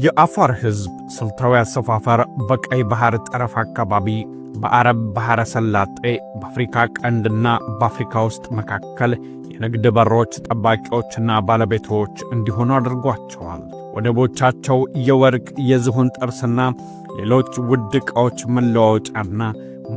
የአፋር ህዝብ ስልታዊ አሰፋፈር በቀይ ባህር ጠረፍ አካባቢ በአረብ ባህረ ሰላጤ በአፍሪካ ቀንድና በአፍሪካ ውስጥ መካከል የንግድ በሮች ጠባቂዎችና ባለቤቶች እንዲሆኑ አድርጓቸዋል። ወደቦቻቸው የወርቅ የዝሆን ጥርስና ሌሎች ውድ ዕቃዎች መለዋወጫና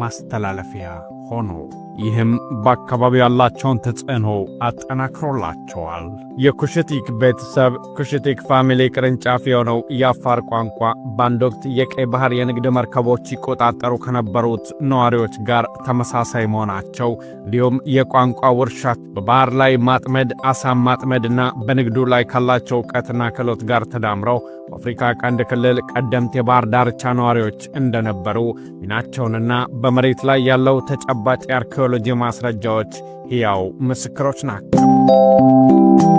ማስተላለፊያ ሆኖ ይህም በአካባቢው ያላቸውን ተጽዕኖ አጠናክሮላቸዋል። የኩሽቲክ ቤተሰብ ኩሽቲክ ፋሚሊ ቅርንጫፍ የሆነው የአፋር ቋንቋ በአንድ ወቅት የቀይ ባህር የንግድ መርከቦች ይቆጣጠሩ ከነበሩት ነዋሪዎች ጋር ተመሳሳይ መሆናቸው እንዲሁም የቋንቋ ውርሻት በባህር ላይ ማጥመድ፣ አሳም ማጥመድና በንግዱ ላይ ካላቸው ዕውቀትና ክህሎት ጋር ተዳምረው በአፍሪካ ቀንድ ክልል ቀደምት የባህር ዳርቻ ነዋሪዎች እንደነበሩ ሚናቸውንና በመሬት ላይ ያለው ተጨባጭ የአርኪኦሎጂ ማስረጃዎች ሕያው ምስክሮች ናቸው።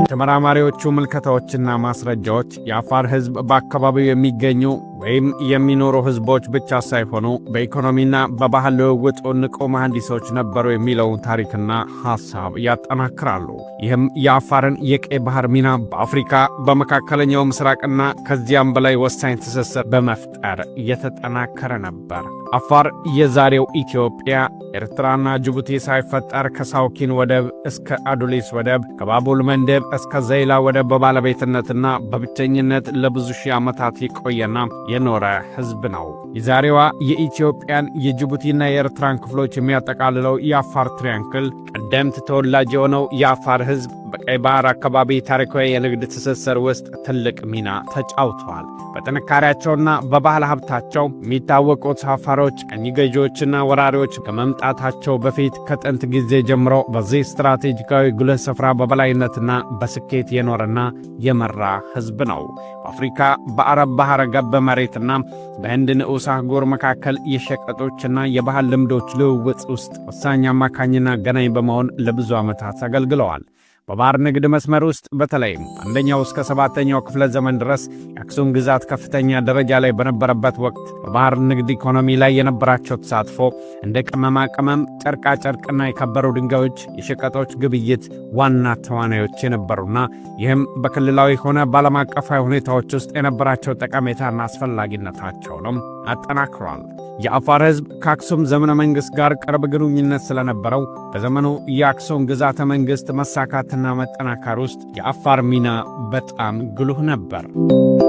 የተመራማሪዎቹ ምልከታዎችና ማስረጃዎች የአፋር ሕዝብ በአካባቢው የሚገኙ ወይም የሚኖሩ ሕዝቦች ብቻ ሳይሆኑ በኢኮኖሚና በባህል ልውውጥ ንቁ መሐንዲሶች ነበሩ የሚለውን ታሪክና ሐሳብ ያጠናክራሉ። ይህም የአፋርን የቀይ ባህር ሚና በአፍሪካ በመካከለኛው ምስራቅና ከዚያም በላይ ወሳኝ ትስስር በመፍጠር የተጠናከረ ነበር። አፋር የዛሬው ኢትዮጵያ፣ ኤርትራና ጅቡቲ ሳይፈጠር ከሳውኪን ወደብ እስከ አዱሊስ ወደብ፣ ከባቡል መንደብ እስከ ዘይላ ወደብ በባለቤትነትና በብቸኝነት ለብዙ ሺህ ዓመታት የቆየና የኖረ ሕዝብ ነው። የዛሬዋ የኢትዮጵያን የጅቡቲና የኤርትራን ክፍሎች የሚያጠቃልለው የአፋር ትሪያንክል ቀደምት ተወላጅ የሆነው የአፋር ሕዝብ በቀይ ባህር አካባቢ ታሪካዊ የንግድ ትስስር ውስጥ ትልቅ ሚና ተጫውተዋል። በጥንካሬያቸውና በባህል ሀብታቸው የሚታወቁት አፋሮች ቀኝ ገዢዎችና ወራሪዎች ከመምጣታቸው በፊት ከጥንት ጊዜ ጀምሮ በዚህ ስትራቴጂካዊ ጉልህ ስፍራ በበላይነትና በስኬት የኖረና የመራ ሕዝብ ነው። በአፍሪካ በአረብ ባህረ ገብ መሬትና በህንድ ንዑስ አህጉር መካከል የሸቀጦችና የባህል ልምዶች ልውውጥ ውስጥ ወሳኝ አማካኝና ገናኝ በመሆን ለብዙ ዓመታት አገልግለዋል። በባህር ንግድ መስመር ውስጥ በተለይም አንደኛው እስከ 7ኛው ክፍለ ዘመን ድረስ የአክሱም ግዛት ከፍተኛ ደረጃ ላይ በነበረበት ወቅት በባህር ንግድ ኢኮኖሚ ላይ የነበራቸው ተሳትፎ እንደ ቅመማ ቅመም፣ ጨርቃ ጨርቅና የከበሩ ድንጋዮች የሸቀጦች ግብይት ዋና ተዋናዮች የነበሩና ይህም በክልላዊ ሆነ በዓለም አቀፋዊ ሁኔታዎች ውስጥ የነበራቸው ጠቀሜታና አስፈላጊነታቸውንም አጠናክሯል። የአፋር ሕዝብ ከአክሱም ዘመነ መንግሥት ጋር ቅርብ ግንኙነት ስለነበረው በዘመኑ የአክሱም ግዛተ መንግሥት መሳካትና መጠናከር ውስጥ የአፋር ሚና በጣም ጉልህ ነበር።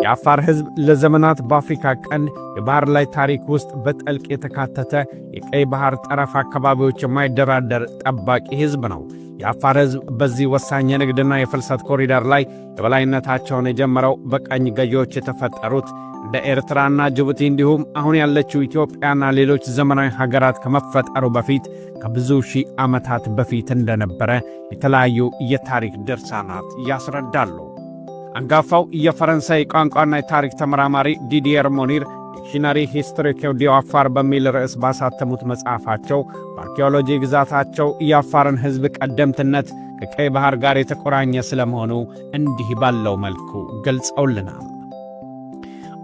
የአፋር ሕዝብ ለዘመናት በአፍሪካ ቀንድ የባህር ላይ ታሪክ ውስጥ በጥልቅ የተካተተ የቀይ ባህር ጠረፍ አካባቢዎች የማይደራደር ጠባቂ ሕዝብ ነው። የአፋር ሕዝብ በዚህ ወሳኝ የንግድና የፍልሰት ኮሪደር ላይ የበላይነታቸውን የጀመረው በቀኝ ገዢዎች የተፈጠሩት እንደ ኤርትራና ጅቡቲ እንዲሁም አሁን ያለችው ኢትዮጵያና ሌሎች ዘመናዊ ሀገራት ከመፈጠሩ በፊት ከብዙ ሺህ ዓመታት በፊት እንደነበረ የተለያዩ የታሪክ ድርሳናት ያስረዳሉ። አንጋፋው የፈረንሳይ ቋንቋና የታሪክ ተመራማሪ ዲዲየር ሞኒር ዲክሽነሪ ሂስቶሪክ ዲ አፋር በሚል ርዕስ ባሳተሙት መጽሐፋቸው በአርኪኦሎጂ ግዛታቸው የአፋርን ሕዝብ ቀደምትነት ከቀይ ባህር ጋር የተቆራኘ ስለመሆኑ እንዲህ ባለው መልኩ ገልጸውልናል።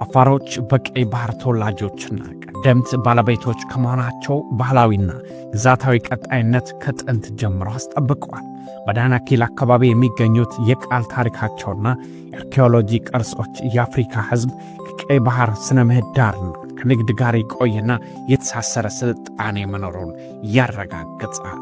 አፋሮች በቀይ ባህር ተወላጆችና ቀደምት ባለቤቶች ከመሆናቸው ባህላዊና ግዛታዊ ቀጣይነት ከጥንት ጀምሮ አስጠብቀዋል። በዳናኪል አካባቢ የሚገኙት የቃል ታሪካቸውና የአርኪኦሎጂ ቅርሶች የአፍሪካ ሕዝብ ከቀይ ባህር ስነ ምህዳርና ከንግድ ጋር የቆየና የተሳሰረ ስልጣኔ መኖሩን ያረጋግጣል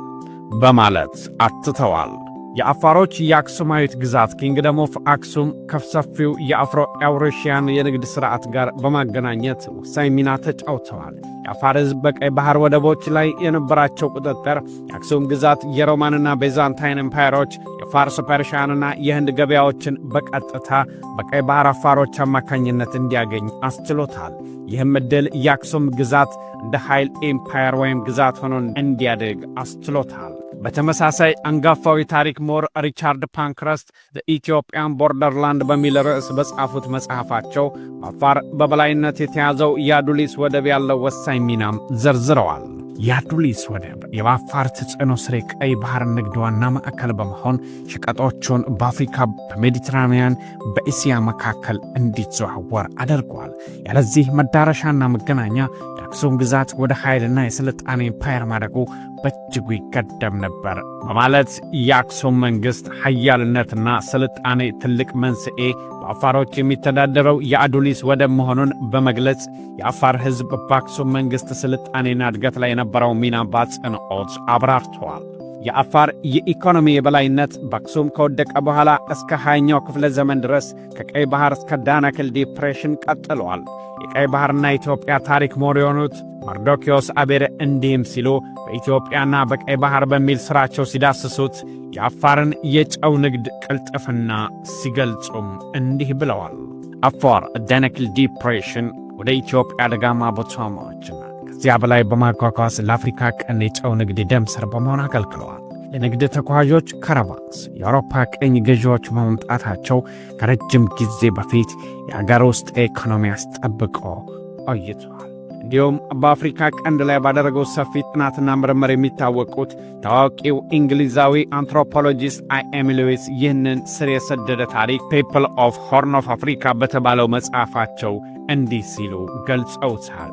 በማለት አትተዋል። የአፋሮች የአክሱማዊት ግዛት ኪንግደም ኦፍ አክሱም ከሰፊው የአፍሮ ኤውሬሽያን የንግድ ሥርዓት ጋር በማገናኘት ወሳኝ ሚና ተጫውተዋል። የአፋር ሕዝብ በቀይ ባህር ወደቦች ላይ የነበራቸው ቁጥጥር የአክሱም ግዛት የሮማንና ቤዛንታይን ኤምፓየሮች የፋርስ፣ ፐርሺያንና የህንድ ገበያዎችን በቀጥታ በቀይ ባህር አፋሮች አማካኝነት እንዲያገኝ አስችሎታል። ይህም ዕድል የአክሱም ግዛት እንደ ኃይል ኤምፓየር ወይም ግዛት ሆኖ እንዲያድግ አስችሎታል። በተመሳሳይ አንጋፋዊ ታሪክ ሞር ሪቻርድ ፓንክረስት ኢትዮጵያን ቦርደርላንድ በሚል ርዕስ በጻፉት መጽሐፋቸው አፋር በበላይነት የተያዘው የአዱሊስ ወደብ ያለው ወሳኝ ሚናም ዘርዝረዋል። የአዱሊስ ወደብ የአፋር ተጽዕኖ ስር የቀይ ባህር ንግድ ዋና ማዕከል በመሆን ሸቀጦቹን በአፍሪካ፣ በሜዲትራኒያን፣ በእስያ መካከል እንዲዘዋወር አድርጓል። ያለዚህ መዳረሻና መገናኛ የአክሱም ግዛት ወደ ኃይልና የስልጣኔ ኤምፓየር ማደጉ በእጅጉ ይቀደም ነበር በማለት የአክሱም መንግሥት ኃያልነትና ስልጣኔ ትልቅ መንስኤ በአፋሮች የሚተዳደረው የአዱሊስ ወደብ መሆኑን በመግለጽ የአፋር ሕዝብ በአክሱም መንግሥት ስልጣኔና እድገት ላይ የነበረው ሚና በአጽንዖት አብራርተዋል። የአፋር የኢኮኖሚ የበላይነት በአክሱም ከወደቀ በኋላ እስከ 20ኛው ክፍለ ዘመን ድረስ ከቀይ ባህር እስከ ዳናክል ዲፕሬሽን ቀጥለዋል። የቀይ ባህርና ኢትዮጵያ ታሪክ ምሁር የሆኑት መርዶክዮስ አቤረ እንዲህም ሲሉ በኢትዮጵያና በቀይ ባህር በሚል ሥራቸው ሲዳስሱት የአፋርን የጨው ንግድ ቅልጥፍና ሲገልጹም እንዲህ ብለዋል። አፋር ዳናክል ዲፕሬሽን ወደ ኢትዮጵያ ደጋማ ቦታዎችና ከዚያ በላይ በማጓጓዝ ለአፍሪካ ቀንድ የጨው ንግድ ደም ስር በመሆን አገልግለዋል። ለንግድ ተጓዦች ካራቫንስ የአውሮፓ ቅኝ ገዢዎች በመምጣታቸው ከረጅም ጊዜ በፊት የአገር ውስጥ ኢኮኖሚ አስጠብቆ ቆይተዋል። እንዲሁም በአፍሪካ ቀንድ ላይ ባደረገው ሰፊ ጥናትና ምርምር የሚታወቁት ታዋቂው እንግሊዛዊ አንትሮፖሎጂስት I.M. ሉዊስ ይህንን ስር የሰደደ ታሪክ ፒፕል ኦፍ ሆርን ኦፍ አፍሪካ በተባለው መጽሐፋቸው እንዲህ ሲሉ ገልጸውታል።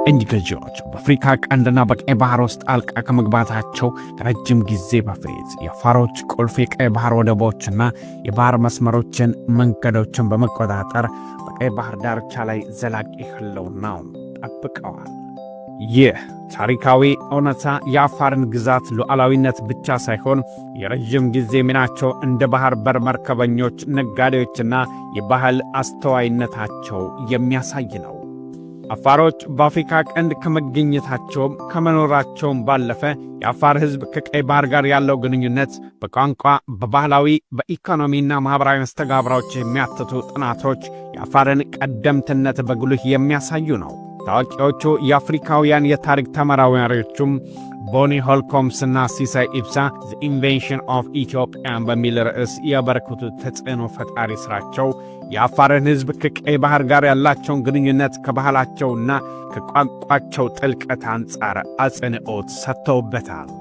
ቅኝ ገዢዎች በአፍሪካ ቀንድና በቀይ ባህር ውስጥ ጣልቃ ከመግባታቸው ከረጅም ጊዜ በፊት የአፋሮች ቁልፍ የቀይ ባህር ወደቦችና የባህር መስመሮችን መንገዶችን በመቆጣጠር በቀይ ባህር ዳርቻ ላይ ዘላቂ ህልውናውን ጠብቀዋል። ይህ ታሪካዊ እውነታ የአፋርን ግዛት ሉዓላዊነት ብቻ ሳይሆን የረጅም ጊዜ ሚናቸው እንደ ባህር በር መርከበኞች፣ ነጋዴዎችና የባህል አስተዋይነታቸው የሚያሳይ ነው። አፋሮች በአፍሪካ ቀንድ ከመገኘታቸውም ከመኖራቸውም ባለፈ የአፋር ሕዝብ ከቀይ ባህር ጋር ያለው ግንኙነት በቋንቋ፣ በባህላዊ፣ በኢኮኖሚና ማኅበራዊ መስተጋብሮች የሚያትቱ ጥናቶች የአፋርን ቀደምትነት በጉልህ የሚያሳዩ ነው። ታዋቂዎቹ የአፍሪካውያን የታሪክ ተመራማሪዎቹም ቦኒ ሆልኮምስና ሲሳይ ኢብሳ ዘ ኢንቬንሽን ኦፍ ኢትዮጵያ በሚል ርዕስ ያበረከቱት ተጽዕኖ ፈጣሪ ሥራቸው የአፋርን ሕዝብ ከቀይ ባህር ጋር ያላቸውን ግንኙነት ከባህላቸውና ከቋንቋቸው ጥልቀት አንጻር አጽንዖት ሰጥተውበታል።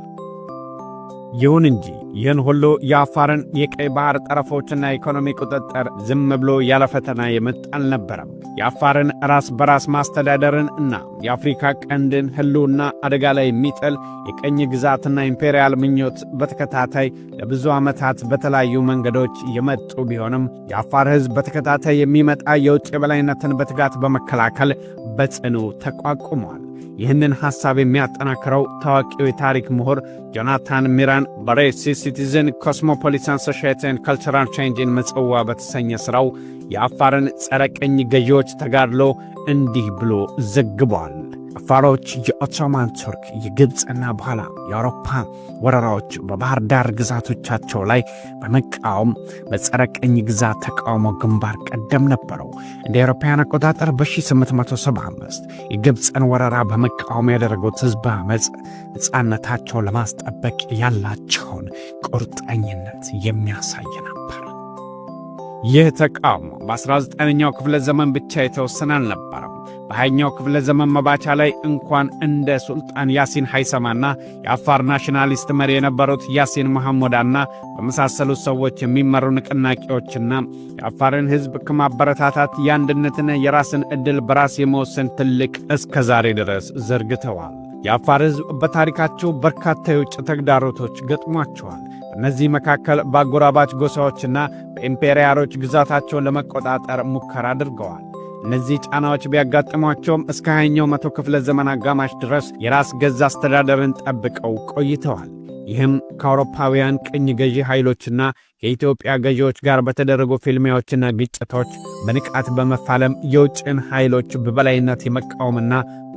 ይሁን እንጂ ይህን ሁሉ የአፋርን የቀይ ባህር ጠረፎችና ኢኮኖሚ ቁጥጥር ዝም ብሎ ያለ ፈተና የመጣ አልነበረም። የአፋርን ራስ በራስ ማስተዳደርን እና የአፍሪካ ቀንድን ህልውና አደጋ ላይ የሚጥል የቀኝ ግዛትና ኢምፔሪያል ምኞት በተከታታይ ለብዙ ዓመታት በተለያዩ መንገዶች የመጡ ቢሆንም የአፋር ሕዝብ በተከታታይ የሚመጣ የውጭ የበላይነትን በትጋት በመከላከል በጽኑ ተቋቁሟል። ይህንን ሐሳብ የሚያጠናክረው ታዋቂው የታሪክ ምሁር ጆናታን ሚራን በሬሲስ ሲቲዝን ኮስሞፖሊታን ሶሳይቲ ኤንድ ካልቸራል ቼንጅ ኢን ምጽዋ በተሰኘ ሥራው የአፋርን ጸረ ቅኝ ገዢዎች ተጋድሎ እንዲህ ብሎ ዘግቧል። አፋሮች የኦቶማን ቱርክ፣ የግብፅና በኋላ የአውሮፓ ወረራዎች በባህር ዳር ግዛቶቻቸው ላይ በመቃወም በጸረ ቅኝ ግዛት ተቃውሞ ግንባር ቀደም ነበረው። እንደ አውሮፓውያን አቆጣጠር በ1875 የግብፅን ወረራ በመቃወም ያደረጉት ሕዝብ አመፅ ነፃነታቸውን ለማስጠበቅ ያላቸውን ቁርጠኝነት የሚያሳይ ነበር። ይህ ተቃውሞ በ19ኛው ክፍለ ዘመን ብቻ የተወሰነ አልነበረም። በ20ኛው ክፍለ ዘመን መባቻ ላይ እንኳን እንደ ሱልጣን ያሲን ሐይሰማና የአፋር ናሽናሊስት መሪ የነበሩት ያሲን መሐሙዳና በመሳሰሉት ሰዎች የሚመሩ ንቅናቄዎችና የአፋርን ሕዝብ ከማበረታታት የአንድነትና የራስን ዕድል በራስ የመወሰን ትልቅ እስከ ዛሬ ድረስ ዘርግተዋል። የአፋር ሕዝብ በታሪካቸው በርካታ የውጭ ተግዳሮቶች ገጥሟቸዋል። በእነዚህ መካከል በአጎራባች ጎሳዎችና በኢምፔሪያሎች ግዛታቸውን ለመቆጣጠር ሙከራ አድርገዋል። እነዚህ ጫናዎች ቢያጋጥሟቸውም እስከ 20ኛው መቶ ክፍለ ዘመን አጋማሽ ድረስ የራስ ገዝ አስተዳደርን ጠብቀው ቆይተዋል። ይህም ከአውሮፓውያን ቅኝ ገዢ ኃይሎችና የኢትዮጵያ ገዢዎች ጋር በተደረጉ ፍልሚያዎችና ግጭቶች በንቃት በመፋለም የውጭን ኃይሎች በበላይነት የመቃወምና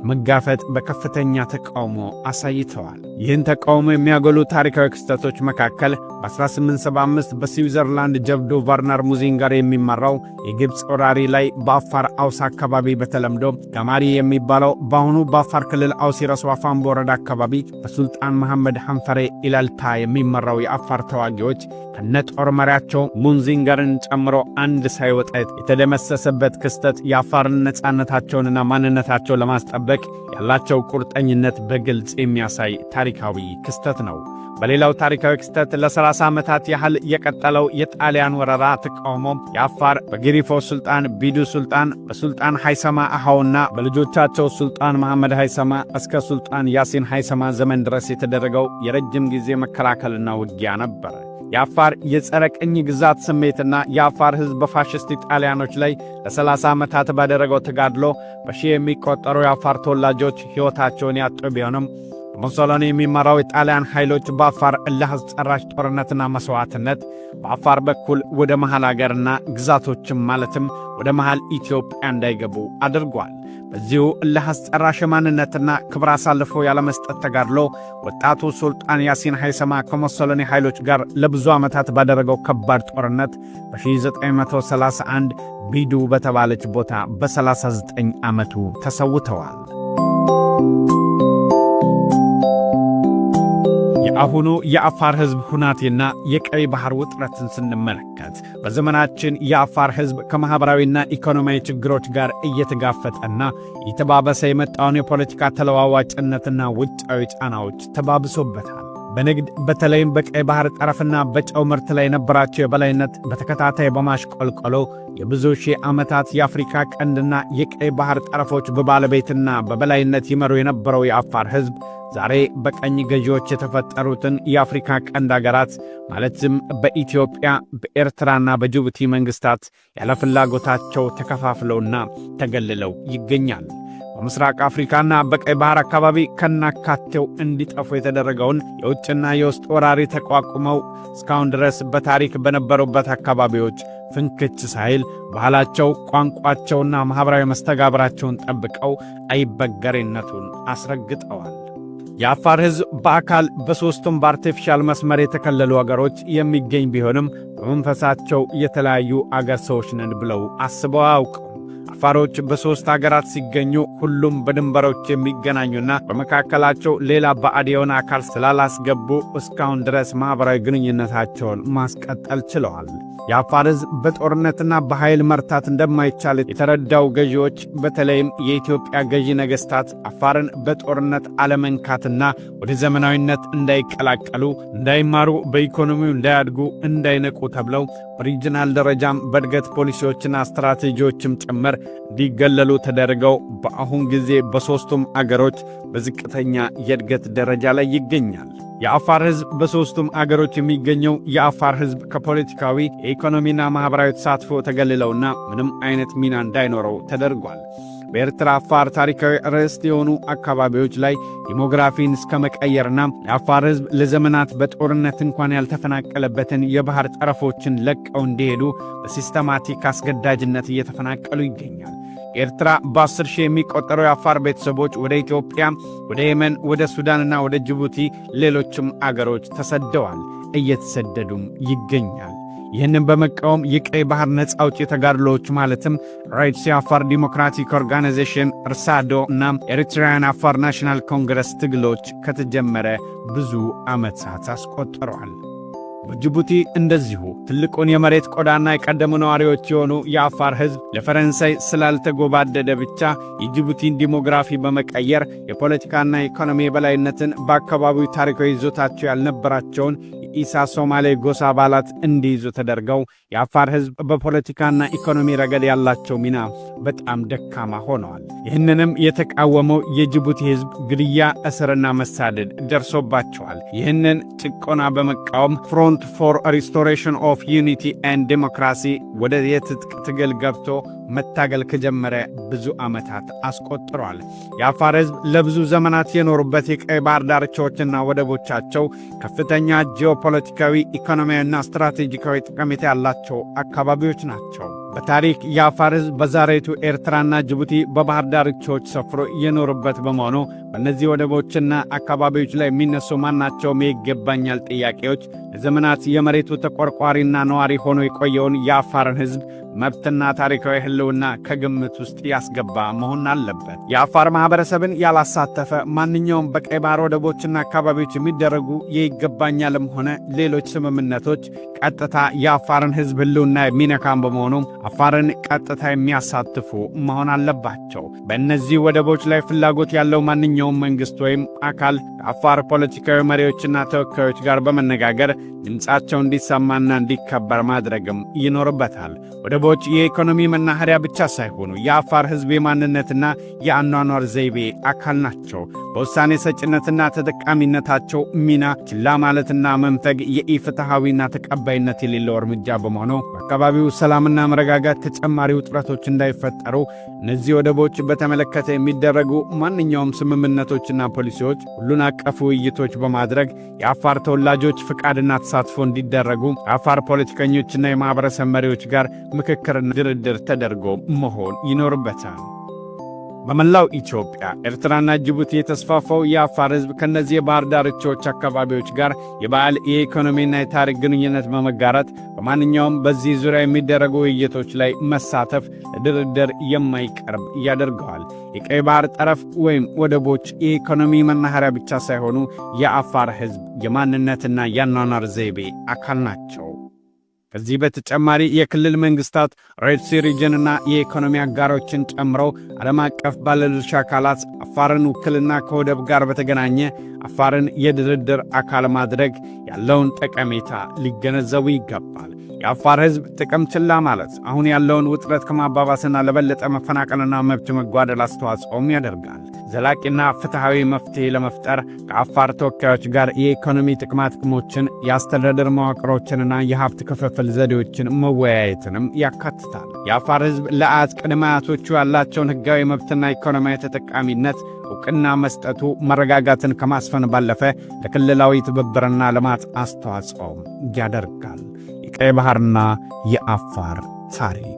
መጋፈጥ በከፍተኛ ተቃውሞ አሳይተዋል። ይህን ተቃውሞ የሚያጎሉ ታሪካዊ ክስተቶች መካከል በ1875 በስዊዘርላንድ ጀብዱ ቨርነር ሙዚንገር የሚመራው የግብፅ ወራሪ ላይ በአፋር አውስ አካባቢ በተለምዶ ጋማሪ የሚባለው በአሁኑ በአፋር ክልል አውሲረስ ዋፋምቦ ወረዳ አካባቢ በሱልጣን መሐመድ ሐንፈሬ ኢላልታ የሚመራው የአፋር ተዋጊዎች ከነጦር መሪያቸው ሙዚንገርን ጨምሮ አንድ ሳይወጣ የተደመሰሰበት ክስተት የአፋርን ነፃነታቸውንና ማንነታቸውን ለማስጠበቅ ያላቸው ቁርጠኝነት በግልጽ የሚያሳይ ታሪካዊ ክስተት ነው። በሌላው ታሪካዊ ክስተት ለ30 ዓመታት ያህል የቀጠለው የጣሊያን ወረራ ተቃውሞ የአፋር በጊሪፎ ሱልጣን ቢዱ ሱልጣን በሱልጣን ሃይሰማ አሃውና በልጆቻቸው ሱልጣን መሐመድ ሃይሰማ እስከ ሱልጣን ያሲን ሃይሰማ ዘመን ድረስ የተደረገው የረጅም ጊዜ መከላከልና ውጊያ ነበር። የአፋር የጸረ ቅኝ ግዛት ስሜትና የአፋር ሕዝብ በፋሽስት ጣሊያኖች ላይ ለ30 ዓመታት ባደረገው ተጋድሎ በሺህ የሚቆጠሩ የአፋር ተወላጆች ሕይወታቸውን ያጡ ቢሆንም ሙሶሎኒ የሚመራው የጣሊያን ኃይሎች በአፋር እልህ አስጨራሽ ጦርነትና መሥዋዕትነት በአፋር በኩል ወደ መሃል አገርና ግዛቶችም ማለትም ወደ መሃል ኢትዮጵያ እንዳይገቡ አድርጓል። በዚሁ እልህ አስጨራሽ ማንነትና ክብር አሳልፎ ያለመስጠት ተጋድሎ ወጣቱ ሱልጣን ያሲን ሃይሰማ ከሙሶሎኒ ኃይሎች ጋር ለብዙ ዓመታት ባደረገው ከባድ ጦርነት በ1931 ቢዱ በተባለች ቦታ በ39 ዓመቱ ተሰውተዋል። የአሁኑ የአፋር ሕዝብ ሁናቴና የቀይ ባህር ውጥረትን ስንመለከት በዘመናችን የአፋር ሕዝብ ከማኅበራዊና ኢኮኖሚያዊ ችግሮች ጋር እየተጋፈጠና እየተባበሰ የመጣውን የፖለቲካ ተለዋዋጭነትና ውጫዊ ጫናዎች ተባብሶበታል። በንግድ በተለይም በቀይ ባህር ጠረፍና በጨው ምርት ላይ የነበራቸው የበላይነት በተከታታይ በማሽቆልቆሎ የብዙ ሺህ ዓመታት የአፍሪካ ቀንድና የቀይ ባህር ጠረፎች በባለቤትና በበላይነት ይመሩ የነበረው የአፋር ሕዝብ ዛሬ በቀኝ ገዢዎች የተፈጠሩትን የአፍሪካ ቀንድ አገራት ማለትም በኢትዮጵያ በኤርትራና በጅቡቲ መንግሥታት ያለ ፍላጎታቸው ተከፋፍለውና ተገልለው ይገኛል። በምስራቅ አፍሪካና በቀይ ባህር አካባቢ ከናካቴው እንዲጠፉ የተደረገውን የውጭና የውስጥ ወራሪ ተቋቁመው እስካሁን ድረስ በታሪክ በነበሩበት አካባቢዎች ፍንክች ሳይል ባህላቸው፣ ቋንቋቸውና ማኅበራዊ መስተጋብራቸውን ጠብቀው አይበገሬነቱን አስረግጠዋል። የአፋር ሕዝብ በአካል በሦስቱም በአርቲፊሻል መስመር የተከለሉ አገሮች የሚገኝ ቢሆንም በመንፈሳቸው የተለያዩ አገር ሰዎች ነን ብለው አስበው አያውቁም። አፋሮች በሦስት አገራት ሲገኙ ሁሉም በድንበሮች የሚገናኙና በመካከላቸው ሌላ ባዕድ የሆነ አካል ስላላስገቡ እስካሁን ድረስ ማኅበራዊ ግንኙነታቸውን ማስቀጠል ችለዋል። የአፋር ሕዝብ በጦርነትና በኃይል መርታት እንደማይቻል የተረዳው ገዢዎች በተለይም የኢትዮጵያ ገዢ ነገሥታት አፋርን በጦርነት አለመንካትና ወደ ዘመናዊነት እንዳይቀላቀሉ፣ እንዳይማሩ፣ በኢኮኖሚው እንዳያድጉ፣ እንዳይነቁ ተብለው በሪጅናል ደረጃም በእድገት ፖሊሲዎችና ስትራቴጂዎችም ጭምር እንዲገለሉ ተደርገው በአሁን ጊዜ በሦስቱም አገሮች በዝቅተኛ የእድገት ደረጃ ላይ ይገኛል። የአፋር ሕዝብ በሦስቱም አገሮች የሚገኘው የአፋር ሕዝብ ከፖለቲካዊ የኢኮኖሚና ማኅበራዊ ተሳትፎ ተገልለውና ምንም አይነት ሚና እንዳይኖረው ተደርጓል። በኤርትራ አፋር ታሪካዊ ርዕስት የሆኑ አካባቢዎች ላይ ዲሞግራፊን እስከ መቀየርና የአፋር ሕዝብ ለዘመናት በጦርነት እንኳን ያልተፈናቀለበትን የባህር ጠረፎችን ለቀው እንዲሄዱ በሲስተማቲክ አስገዳጅነት እየተፈናቀሉ ይገኛል። ኤርትራ በ10 ሺህ የሚቆጠሩ የአፋር ቤተሰቦች ወደ ኢትዮጵያ፣ ወደ የመን፣ ወደ ሱዳንና ወደ ጅቡቲ ሌሎችም አገሮች ተሰደዋል፣ እየተሰደዱም ይገኛል። ይህንን በመቃወም የቀይ ባህር ነፃ አውጪ ተጋድሎዎች ማለትም ራይትስ የአፋር ዲሞክራቲክ ኦርጋናይዜሽን ርሳዶ እና ኤሪትራውያን አፋር ናሽናል ኮንግረስ ትግሎች ከተጀመረ ብዙ ዓመታት አስቆጥረዋል። በጅቡቲ እንደዚሁ ትልቁን የመሬት ቆዳና የቀደሙ ነዋሪዎች የሆኑ የአፋር ሕዝብ ለፈረንሳይ ስላልተጎባደደ ብቻ የጅቡቲን ዲሞግራፊ በመቀየር የፖለቲካና የኢኮኖሚ የበላይነትን በአካባቢው ታሪካዊ ይዞታቸው ያልነበራቸውን የኢሳ ሶማሌ ጎሳ አባላት እንዲይዙ ተደርገው የአፋር ሕዝብ በፖለቲካና ኢኮኖሚ ረገድ ያላቸው ሚና በጣም ደካማ ሆነዋል። ይህንንም የተቃወመው የጅቡቲ ሕዝብ ግድያ፣ እስርና መሳደድ ደርሶባቸዋል። ይህንን ጭቆና በመቃወም ፍሮንት ፎር ሪስቶሬሽን ኦፍ ዩኒቲ ኤንድ ዲሞክራሲ ወደ የትጥቅ ትግል ገብቶ መታገል ከጀመረ ብዙ ዓመታት አስቆጥሯል። የአፋር ሕዝብ ለብዙ ዘመናት የኖሩበት የቀይ ባህር ዳርቻዎችና ወደቦቻቸው ከፍተኛ ጂኦፖለቲካዊ፣ ኢኮኖሚያዊና ስትራቴጂካዊ ጠቀሜታ ያላቸው አካባቢዎች ናቸው። በታሪክ የአፋር ሕዝብ በዛሬቱ ኤርትራና ጅቡቲ በባህር ዳርቻዎች ሰፍሮ የኖሩበት በመሆኑ በእነዚህ ወደቦችና አካባቢዎች ላይ የሚነሱ ማናቸውም የይገባኛል ጥያቄዎች ለዘመናት የመሬቱ ተቆርቋሪና ነዋሪ ሆኖ የቆየውን የአፋርን ሕዝብ መብትና ታሪካዊ ሕልውና ከግምት ውስጥ ያስገባ መሆን አለበት። የአፋር ማኅበረሰብን ያላሳተፈ ማንኛውም በቀይ ባህር ወደቦችና አካባቢዎች የሚደረጉ የይገባኛልም ሆነ ሌሎች ስምምነቶች ቀጥታ የአፋርን ሕዝብ ሕልውና የሚነካም በመሆኑ አፋርን ቀጥታ የሚያሳትፉ መሆን አለባቸው። በእነዚህ ወደቦች ላይ ፍላጎት ያለው ማንኛውም ከማንኛውም መንግስት ወይም አካል ከአፋር ፖለቲካዊ መሪዎችና ተወካዮች ጋር በመነጋገር ድምጻቸው እንዲሰማና እንዲከበር ማድረግም ይኖርበታል። ወደቦች የኢኮኖሚ መናኸሪያ ብቻ ሳይሆኑ የአፋር ሕዝብ የማንነትና የአኗኗር ዘይቤ አካል ናቸው። በውሳኔ ሰጭነትና ተጠቃሚነታቸው ሚና ችላ ማለትና መንፈግ የኢፍትሐዊና ተቀባይነት የሌለው እርምጃ በመሆኑ በአካባቢው ሰላምና መረጋጋት ተጨማሪ ውጥረቶች እንዳይፈጠሩ እነዚህ ወደቦች በተመለከተ የሚደረጉ ማንኛውም ስምምነቶችና ፖሊሲዎች ሁሉን አቀፍ ውይይቶች በማድረግ የአፋር ተወላጆች ፍቃድና ተሳትፎ እንዲደረጉ የአፋር ፖለቲከኞችና የማህበረሰብ መሪዎች ጋር ምክክርና ድርድር ተደርጎ መሆን ይኖርበታል። በመላው ኢትዮጵያ፣ ኤርትራና ጅቡቲ የተስፋፋው የአፋር ሕዝብ ከነዚህ የባህር ዳርቻዎች አካባቢዎች ጋር የባህል የኢኮኖሚና የታሪክ ግንኙነት በመጋራት በማንኛውም በዚህ ዙሪያ የሚደረጉ ውይይቶች ላይ መሳተፍ ለድርድር የማይቀርብ ያደርገዋል። የቀይ ባህር ጠረፍ ወይም ወደቦች የኢኮኖሚ መናኸሪያ ብቻ ሳይሆኑ የአፋር ሕዝብ የማንነትና የአኗኗር ዘይቤ አካል ናቸው። ከዚህ በተጨማሪ የክልል መንግስታት ሬድ ሲ ሪጅንና የኢኮኖሚ አጋሮችን ጨምሮ ዓለም አቀፍ ባለድርሻ አካላት አፋርን ውክልና ከወደብ ጋር በተገናኘ አፋርን የድርድር አካል ማድረግ ያለውን ጠቀሜታ ሊገነዘቡ ይገባል። የአፋር ሕዝብ ጥቅም ችላ ማለት አሁን ያለውን ውጥረት ከማባባስና ለበለጠ መፈናቀልና መብት መጓደል አስተዋጽኦም ያደርጋል። ዘላቂና ፍትሐዊ መፍትሄ ለመፍጠር ከአፋር ተወካዮች ጋር የኢኮኖሚ ጥቅሞችን፣ የአስተዳደር መዋቅሮችንና የሀብት ክፍፍል ዘዴዎችን መወያየትንም ያካትታል። የአፋር ሕዝብ ለአያት ቅድመ አያቶቹ ያላቸውን ሕጋዊ መብትና ኢኮኖሚያዊ ተጠቃሚነት ዕውቅና መስጠቱ መረጋጋትን ከማስፈን ባለፈ ለክልላዊ ትብብርና ልማት አስተዋጽኦም ያደርጋል። የቀይ ባህርና የአፋር ታሪክ